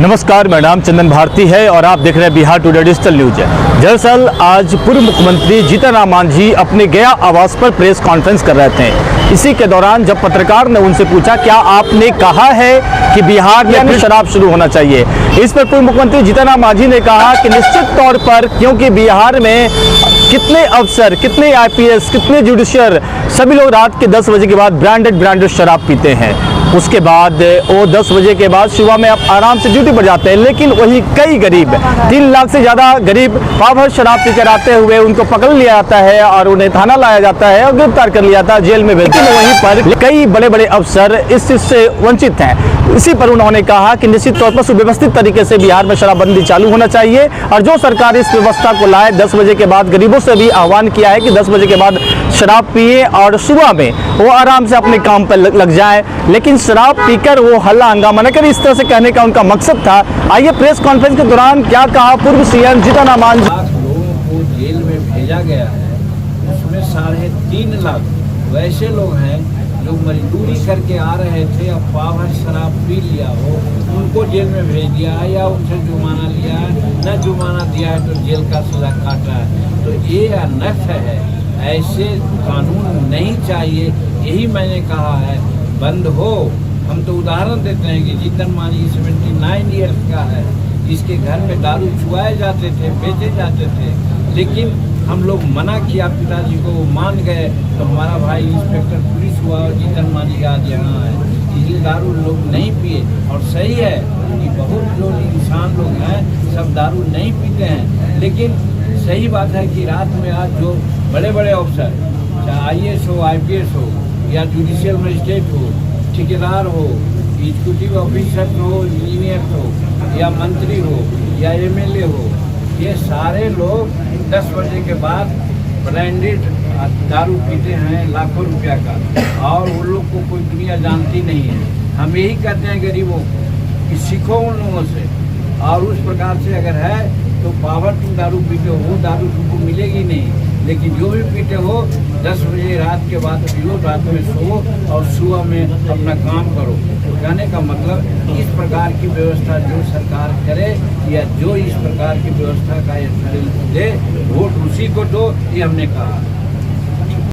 नमस्कार, मेरा नाम चंदन भारती है और आप देख रहे हैं बिहार टुडे डिजिटल न्यूज। दरअसल आज पूर्व मुख्यमंत्री जीतन राम मांझी अपने गया आवास पर प्रेस कॉन्फ्रेंस कर रहे थे। इसी के दौरान जब पत्रकार ने उनसे पूछा क्या आपने कहा है कि बिहार में शराब शुरू होना चाहिए, इस पर पूर्व मुख्यमंत्री जीतन राम मांझी ने कहा कि निश्चित तौर पर, क्योंकि बिहार में कितने अफसर, कितने आईपीएस, कितने जुडिशियल, सभी लोग रात के 10 बजे के बाद ब्रांडेड शराब पीते हैं। उसके बाद वो 10 बजे के बाद सुबह में आप आराम से ड्यूटी पर जाते हैं। लेकिन वही कई गरीब, 3 लाख से ज़्यादा गरीब पाव भर शराब पीकर आते हुए उनको पकड़ लिया जाता है और उन्हें थाना लाया जाता है और गिरफ्तार कर लिया जाता है, जेल में भेज। लेकिन वहीं पर कई बड़े बड़े अफसर इस चीज़ से वंचित हैं। इसी पर उन्होंने कहा कि निश्चित तौर पर सुव्यवस्थित तरीके से बिहार में शराबबंदी चालू होना चाहिए और जो सरकार इस व्यवस्था को लाए, 10 बजे के बाद गरीबों से भी आह्वान किया है कि 10 बजे के बाद शराब पिए और सुबह में वो आराम से अपने काम पर लग जाए, लेकिन शराब पीकर वो हल्ला हंगामा न करे, इस तरह से कहने का उनका मकसद था। आइए प्रेस कॉन्फ्रेंस के दौरान क्या कहा पूर्व सीएम जीतन राम मांझी। लोगों को जेल में भेजा गया है, उसमें 3.5 लाख वैसे लोग हैं जो मजदूरी करके आ रहे थे, अब पाव शराब पी लिया हो, उनको जेल में भेज दिया है या उनसे जुर्माना लिया है, न जुर्माना दिया है तो जेल का सजा काटा है। तो ये अनर्थ है, ऐसे कानून नहीं चाहिए। यही मैंने कहा है, बंद हो। हम तो उदाहरण देते हैं कि जीतन मांझी 79 ईयर्स का है, इसके घर में दारू छुआए जाते थे, बेचे जाते थे, लेकिन हम लोग मना किया पिताजी को, वो मान गए। तो हमारा भाई इंस्पेक्टर पुलिस हुआ और जीतन मांझी आज यहाँ है, इसलिए दारू लोग नहीं पिए। और सही है कि बहुत लोग इंसान लोग हैं, सब दारू नहीं पीते हैं, लेकिन सही बात है कि रात में आज जो बड़े बड़े अफसर, चाहे IAS हो, IPS हो या जुडिशियल मजिस्ट्रेट हो, ठेकेदार हो, एग्जीक्यूटिव ऑफिसर हो, इंजीनियर हो या मंत्री हो या MLA हो, ये सारे लोग 10 बजे के बाद ब्रांडेड दारू पीते हैं लाखों रुपया का, और उन लोग को कोई दुनिया जानती नहीं है। हम यही कहते हैं गरीबों कि सीखो उन लोगों से, और उस प्रकार से अगर है तो पावर तुम दारू पीते हो, वो दारू तुमको मिलेगी नहीं, लेकिन जो भी पीते हो 10 बजे रात के बाद पियो, रात में सो और सुबह में अपना काम करो। तो कहने का मतलब इस प्रकार की व्यवस्था जो सरकार करे या जो इस प्रकार की व्यवस्था का दे, वोट उसी को दो, ये हमने कहा।